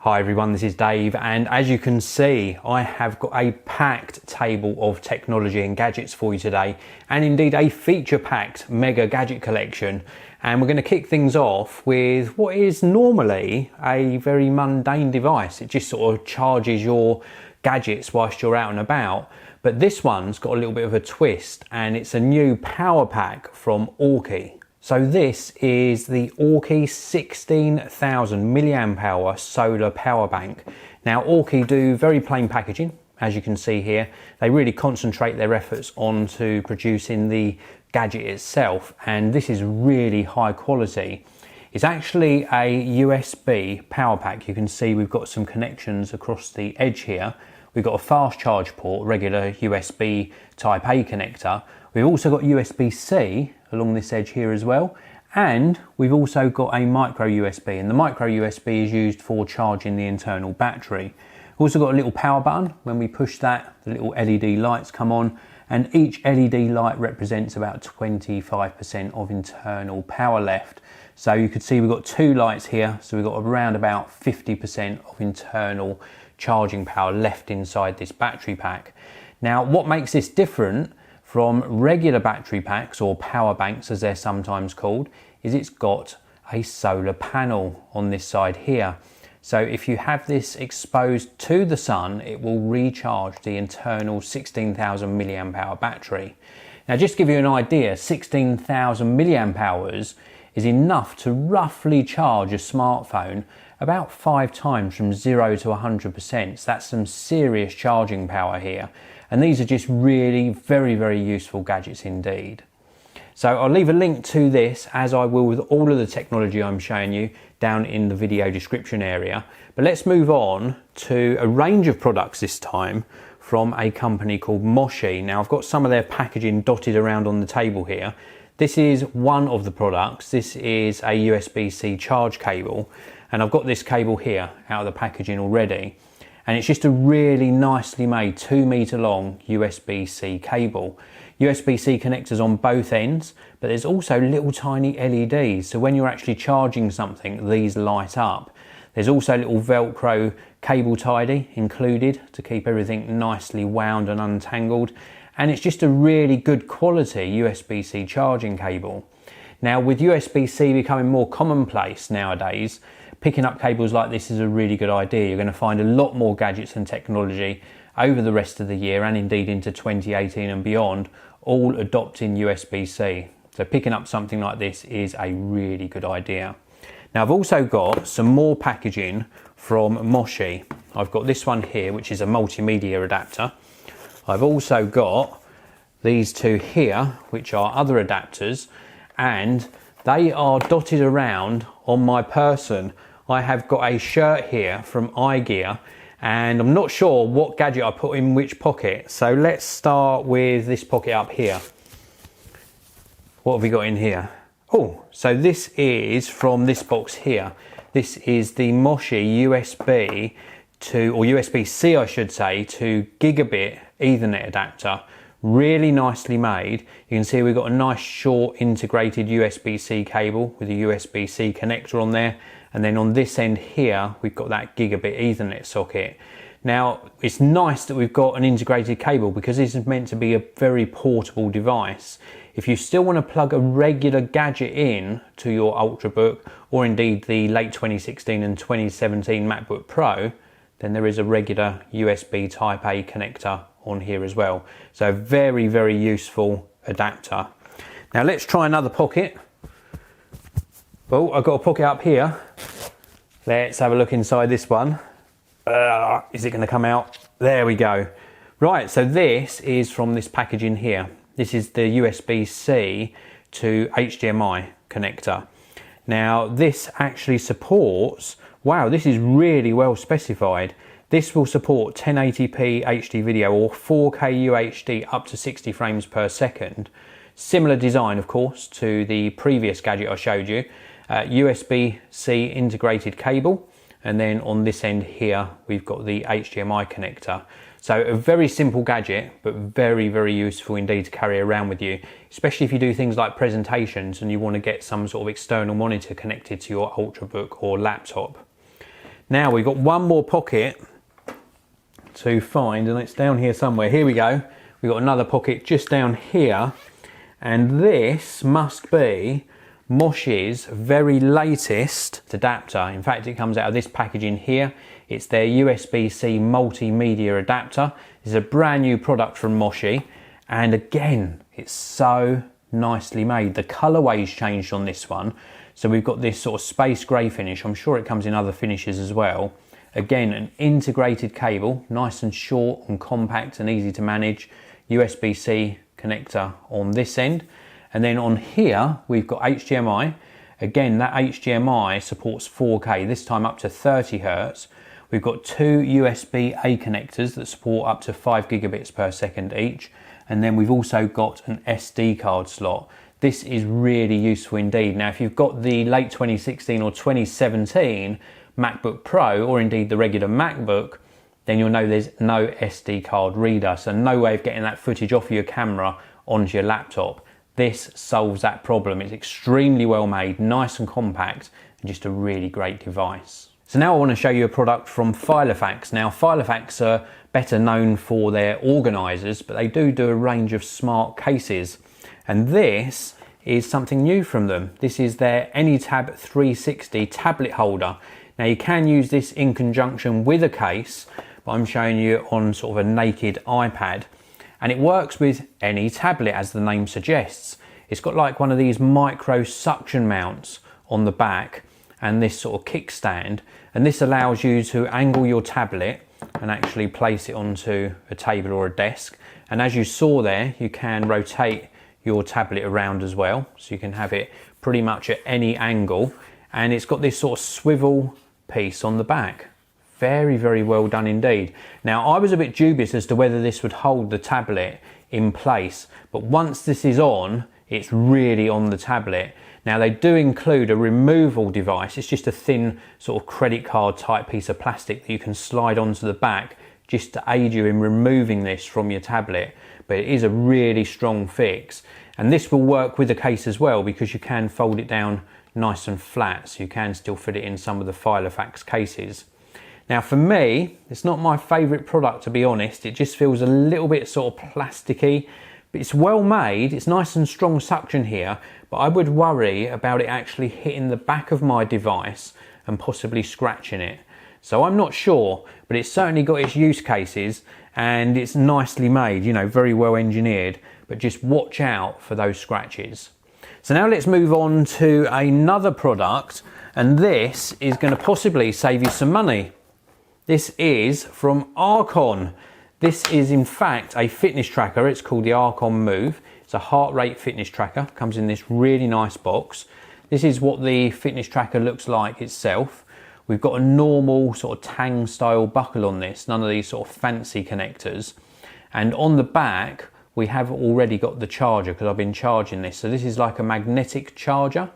Hi everyone, this is Dave, and as you can see, I have got a packed table of technology and gadgets for you today, and indeed a feature-packed mega gadget collection. And we're going to kick things off with what is normally a very mundane device. It just sort of charges your gadgets whilst you're out and about. But this one's got a little bit of a twist, and it's a new power pack from Aukey. So this is the Aukey 16,000 milliamp hour solar power bank. Now Aukey do very plain packaging, as you can see here. They really concentrate their efforts onto producing the gadget itself, and this is really high quality. It's actually a USB power pack. You can see we've got some connections across the edge here. We've got a fast charge port, regular USB type A connector. We've also got USB-C along this edge here as well, and we've also got a micro USB, and the micro USB is used for charging the internal battery. We've also got a little power button. When we push that, the little LED lights come on, and each LED light represents about 25% of internal power left. So you could see we've got two lights here, so we've got around about 50% of internal charging power left inside this battery pack. Now, what makes this different from regular battery packs, or power banks as they're sometimes called, is it's got a solar panel on this side here. So if you have this exposed to the sun, it will recharge the internal 16,000 milliamp hour battery. Now, just to give you an idea, 16,000 milliamp hours is enough to roughly charge a smartphone about 5 times from 0 to 100%. So that's some serious charging power here. And these are just really very useful gadgets indeed. So I'll leave a link to this, as I will with all of the technology I'm showing you, down in the video description area. But let's move on to a range of products this time from a company called Moshi. Now, I've got some of their packaging dotted around on the table here. This is one of the products. This is a USB-C charge cable, and I've got this cable here out of the packaging already. And it's just a really nicely made 2 meter long USB-C cable. USB-C connectors on both ends, but there's also little tiny LEDs. So when you're actually charging something, these light up. There's also a little Velcro cable tidy included to keep everything nicely wound and untangled. And it's just a really good quality USB-C charging cable. Now, with USB-C becoming more commonplace nowadays, picking up cables like this is a really good idea. You're going to find a lot more gadgets and technology over the rest of the year, and indeed into 2018 and beyond, all adopting USB-C. So picking up something like this is a really good idea. Now, I've also got some more packaging from Moshi. I've got this one here, which is a multimedia adapter. I've also got these two here, which are other adapters, and they are dotted around on my person. I have got a shirt here from AyeGear, and I'm not sure what gadget I put in which pocket. So let's start with this pocket up here. What have we got in here? Oh, so this is from this box here. This is the Moshi USB to, or USB-C I should say, to gigabit Ethernet adapter. Really nicely made. You can see we've got a nice short integrated USB-C cable with a USB-C connector on there, and then on this end here we've got that gigabit Ethernet socket. Now, it's nice that we've got an integrated cable because this is meant to be a very portable device. If you still want to plug a regular gadget in to your Ultrabook, or indeed the late 2016 and 2017 MacBook Pro, then there is a regular USB Type A connector on here as well. So very useful adapter. Now let's try another pocket. Well, I've got a pocket up here. Let's have a look inside this one. Is it going to come out? There we go. Right, so this is from this packaging here. This is the USB-C to HDMI connector. Now this actually supports, wow, this is really well specified. This will support 1080p HD video or 4K UHD up to 60 frames per second. Similar design, of course, to the previous gadget I showed you. USB-C integrated cable, and then on this end here we've got the HDMI connector. So a very simple gadget, but very useful indeed to carry around with you, especially if you do things like presentations and you want to get some sort of external monitor connected to your Ultrabook or laptop. Now we've got one more pocket to find, and it's down here somewhere. Here we go. We've got another pocket just down here, and this must be Moshi's very latest adapter. In fact, it comes out of this packaging here. It's their USB-C multimedia adapter. This is a brand new product from Moshi, and again, it's so nicely made. The colorway's changed on this one, so we've got this sort of space grey finish. I'm sure it comes in other finishes as well. Again, an integrated cable, nice and short and compact and easy to manage. USB-C connector on this end. And then on here, we've got HDMI. Again, that HDMI supports 4K, this time up to 30 Hertz. We've got two USB-A connectors that support up to 5 gigabits per second each. And then we've also got an SD card slot. This is really useful indeed. Now, if you've got the late 2016 or 2017 MacBook Pro, or indeed the regular MacBook, then you'll know there's no SD card reader. So no way of getting that footage off your camera onto your laptop. This solves that problem. It's extremely well made, nice and compact, and just a really great device. So now I want to show you a product from Filofax. Now, Filofax are better known for their organisers, but they do a range of smart cases. And this is something new from them. This is their AnyTab 360 tablet holder. Now, you can use this in conjunction with a case, but I'm showing you on sort of a naked iPad. And it works with any tablet, as the name suggests. It's got like one of these micro suction mounts on the back and this sort of kickstand. And this allows you to angle your tablet and actually place it onto a table or a desk. And as you saw there, you can rotate your tablet around as well. So you can have it pretty much at any angle. And it's got this sort of swivel piece on the back. Very, very well done indeed. Now, I was a bit dubious as to whether this would hold the tablet in place, but once this is on, it's really on the tablet. Now, they do include a removal device. It's just a thin sort of credit card type piece of plastic that you can slide onto the back just to aid you in removing this from your tablet. But it is a really strong fix. And this will work with the case as well, because you can fold it down nice and flat, so you can still fit it in some of the Filofax cases. Now, for me, it's not my favourite product, to be honest. It just feels a little bit sort of plasticky, but it's well made. It's nice and strong suction here, but I would worry about it actually hitting the back of my device and possibly scratching it. So I'm not sure, but it's certainly got its use cases, and it's nicely made, you know, very well engineered, but just watch out for those scratches. So now let's move on to another product, and this is going to possibly save you some money. This is from Archon. This is in fact a fitness tracker. It's called the Archon Move. It's a heart rate fitness tracker. Comes in this really nice box. This is what the fitness tracker looks like itself. We've got a normal sort of tang style buckle on this, none of these sort of fancy connectors. And on the back, we have already got the charger, because I've been charging this. So this is like a magnetic charger,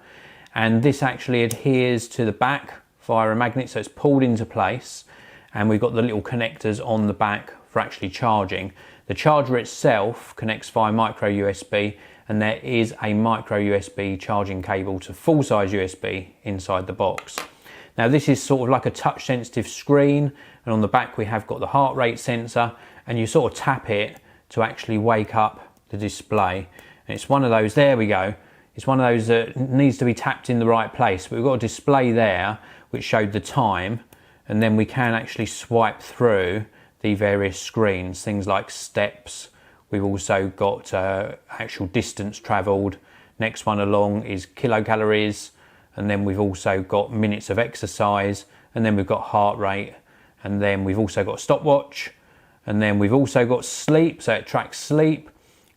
and this actually adheres to the back via a magnet, so it's pulled into place. And we've got the little connectors on the back for actually charging. The charger itself connects via micro USB, and there is a micro USB charging cable to full size USB inside the box. Now, this is sort of like a touch sensitive screen, and on the back we have got the heart rate sensor, and you sort of tap it to actually wake up the display. And it's one of those, there we go, it's one of those that needs to be tapped in the right place. But we've got a display there which showed the time, and then we can actually swipe through the various screens, things like steps. We've also got actual distance travelled. Next one along is kilocalories, and then we've also got minutes of exercise, and then we've got heart rate, and then we've also got stopwatch, and then we've also got sleep, so it tracks sleep,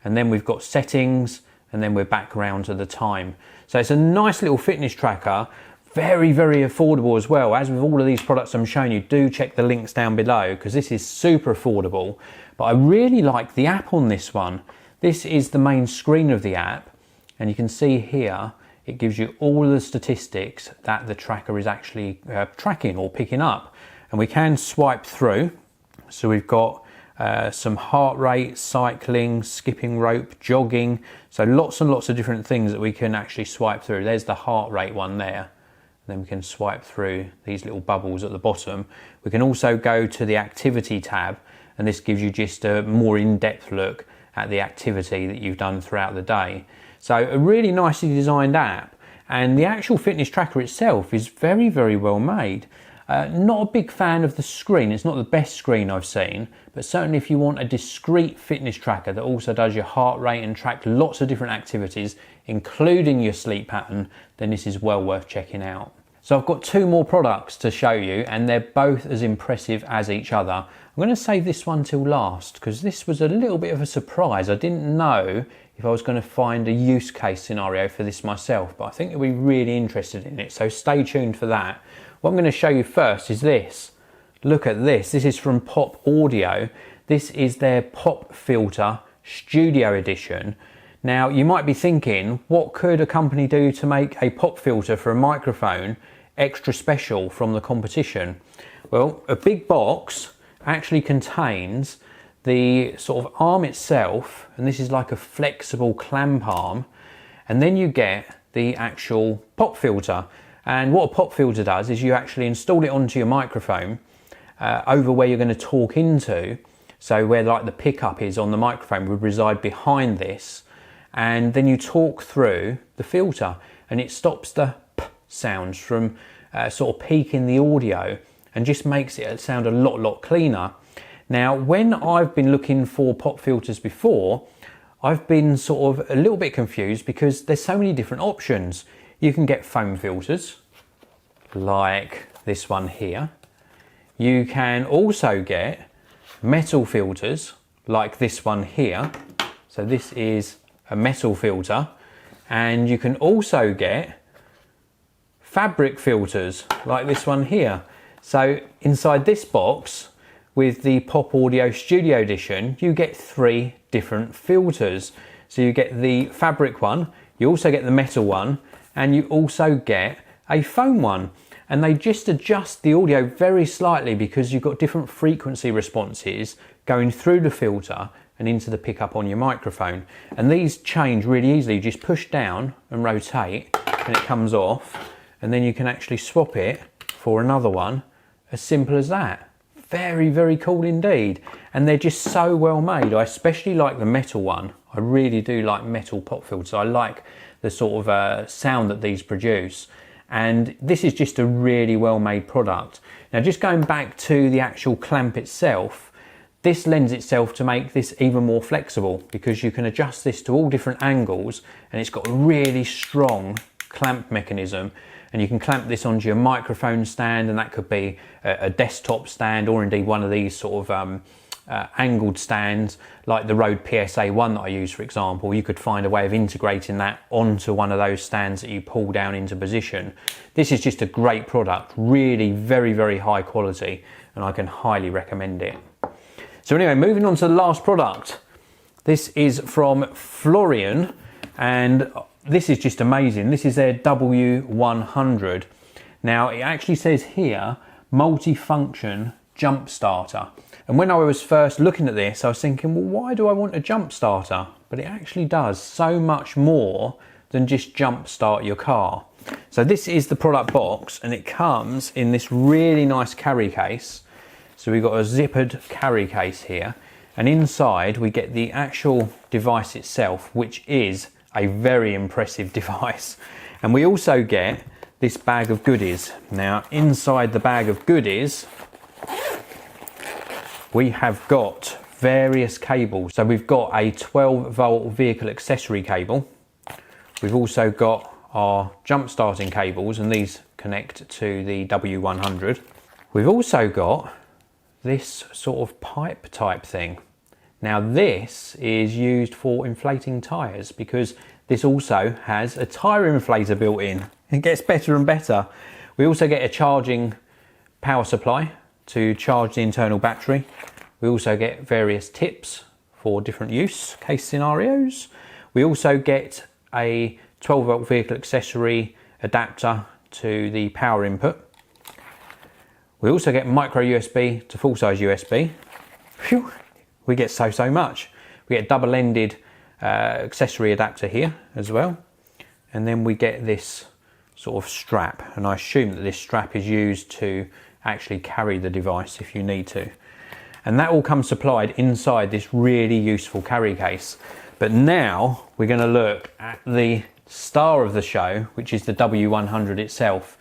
and then we've got settings, and then we're back around to the time. So it's a nice little fitness tracker. Very, very affordable as well. As with all of these products I'm showing you, do check the links down below, because this is super affordable. But I really like the app on this one. This is the main screen of the app, and you can see here it gives you all of the statistics that the tracker is actually tracking or picking up. And we can swipe through. So we've got some heart rate, cycling, skipping rope, jogging. So lots and lots of different things that we can actually swipe through. There's the heart rate one there. then we can swipe through these little bubbles at the bottom. We can also go to the activity tab, and this gives you just a more in-depth look at the activity that you've done throughout the day. So a really nicely designed app, and the actual fitness tracker itself is very, very well made. Not a big fan of the screen. It's not the best screen I've seen, but certainly if you want a discrete fitness tracker that also does your heart rate and track lots of different activities, including your sleep pattern, then this is well worth checking out. So I've got two more products to show you, and they're both as impressive as each other. I'm going to save this one till last because this was a little bit of a surprise. I didn't know if I was going to find a use case scenario for this myself, but I think you'll be really interested in it, so stay tuned for that. What I'm going to show you first is this. Look at this. This is from Pop Audio. This is their Pop Filter Studio Edition. Now, you might be thinking, what could a company do to make a pop filter for a microphone extra special from the competition? Well, a big box actually contains the sort of arm itself, and this is like a flexible clamp arm, and then you get the actual pop filter. And what a pop filter does is you actually install it onto your microphone over where you're going to talk into, so where like the pickup is on the microphone would reside behind this, and then you talk through the filter and it stops the p sounds from sort of peaking the audio and just makes it sound a lot cleaner. Now, when I've been looking for pop filters before, I've been sort of a little bit confused because there's so many different options. You can get foam filters like this one here. You can also get metal filters like this one here. So this is a metal filter, and you can also get fabric filters like this one here. So inside this box with the Pop Audio Studio Edition, you get 3 different filters. So you get the fabric one, you also get the metal one, and you also get a foam one. And they just adjust the audio very slightly because you've got different frequency responses going through the filter and into the pickup on your microphone. And these change really easily. You just push down and rotate and it comes off, and then you can actually swap it for another one, as simple as that. Very, very cool indeed. And they're just so well made. I especially like the metal one. I really do like metal pop filters. I like the sort of sound that these produce. And this is just a really well made product. Now, just going back to the actual clamp itself, this lends itself to make this even more flexible because you can adjust this to all different angles, and it's got a really strong clamp mechanism, and you can clamp this onto your microphone stand, and that could be a desktop stand or indeed one of these sort of angled stands like the Rode PSA1 that I use, for example. You could find a way of integrating that onto one of those stands that you pull down into position. This is just a great product, really very high quality, and I can highly recommend it. So anyway, moving on to the last product. This is from Floureon, and this is just amazing. This is their W100. Now, it actually says here, multi-function jump starter. And when I was first looking at this, I was thinking, well, why do I want a jump starter? But it actually does so much more than just jump start your car. So this is the product box, and it comes in this really nice carry case. So we've got a zippered carry case here, and inside we get the actual device itself, which is a very impressive device. And we also get this bag of goodies. Now, inside the bag of goodies, we have got various cables. So we've got a 12-volt vehicle accessory cable. We've also got our jump starting cables, and these connect to the W100. We've also got this sort of pipe type thing. Now, this is used for inflating tyres because this also has a tyre inflator built in. It gets better and better. We also get a charging power supply to charge the internal battery. We also get various tips for different use case scenarios. We also get a 12-volt vehicle accessory adapter to the power input. We also get micro USB to full-size USB. Phew, we get so much. We get a double-ended accessory adapter here as well. And then we get this sort of strap, and I assume that this strap is used to actually carry the device if you need to. And that all comes supplied inside this really useful carry case. But now we're going to look at the star of the show, which is the W100 itself.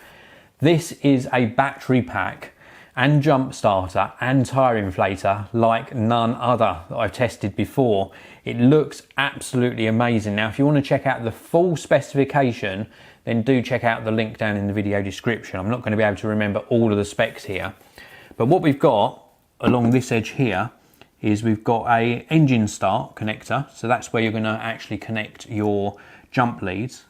This is a battery pack and jump starter and tyre inflator like none other that I've tested before. It looks absolutely amazing. Now if you want to check out the full specification, then do check out the link down in the video description. I'm not going to be able to remember all of the specs here, but what we've got along this edge here is we've got a engine start connector, so that's where you're going to actually connect your jump leads.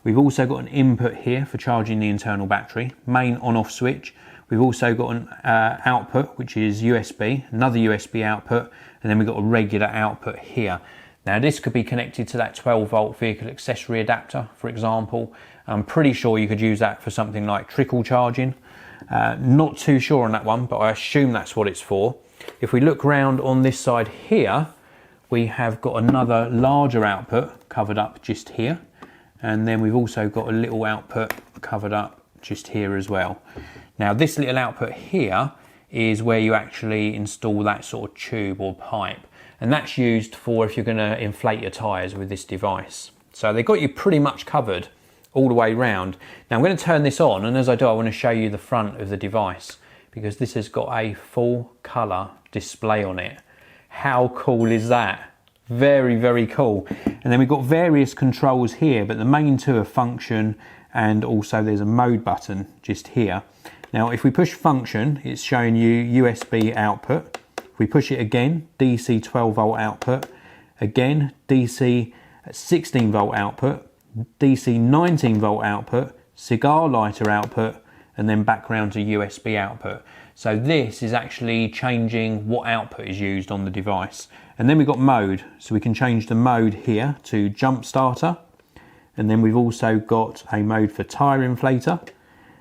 We've also got an input here for charging the internal battery, main on-off switch. We've also got an output, which is USB, another USB output, and then we've got a regular output here. Now this could be connected to that 12 volt vehicle accessory adapter, for example. I'm pretty sure you could use that for something like trickle charging. Not too sure on that one, but I assume that's what it's for. If we look round on this side here, we have got another larger output covered up just here. And then we've also got a little output covered up just here as well. Now this little output here is where you actually install that sort of tube or pipe. And that's used for if you're going to inflate your tyres with this device. So they've got you pretty much covered all the way round. Now I'm going to turn this on, and as I do I want to show you the front of the device because this has got a full colour display on it. How cool is that? Very, very cool. And then we've got various controls here, but the main two are function, and also there's a mode button just here. Now if we push function, it's showing you USB output. If we push it again, DC 12 volt output, again DC 16 volt output, DC 19 volt output, cigar lighter output, and then back round to USB output. So this is actually changing what output is used on the device. And then we've got mode, so we can change the mode here to jump starter, and then we've also got a mode for tyre inflator,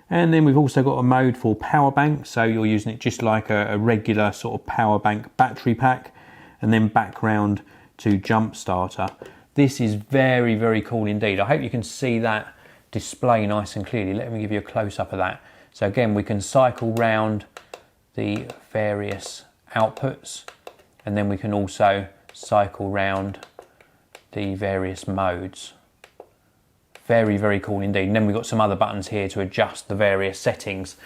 and then we've also got a mode for power bank, so you're using it just like a regular sort of power bank battery pack, and then back round to jump starter. This is very, very cool indeed. I hope you can see that display nice and clearly. Let me give you a close-up of that. So again, we can cycle round the various outputs, and then we can also cycle round the various modes. Very, very cool indeed. And then we've got some other buttons here to adjust the various settings.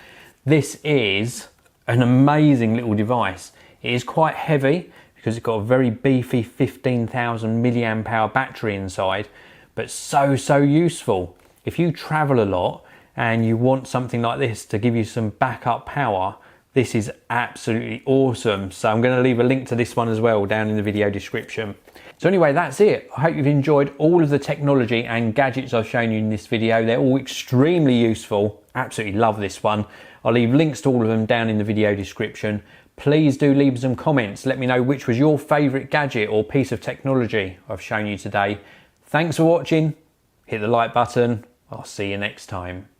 This is an amazing little device. It is quite heavy because it's got a very beefy 15,000 milliamp hour battery inside, but so useful. If you travel a lot and you want something like this to give you some backup power, this is absolutely awesome. So I'm going to leave a link to this one as well down in the video description. So anyway, that's it. I hope you've enjoyed all of the technology and gadgets I've shown you in this video. They're all extremely useful. Absolutely love this one. I'll leave links to all of them down in the video description. Please do leave some comments. Let me know which was your favourite gadget or piece of technology I've shown you today. Thanks for watching. Hit the like button. I'll see you next time.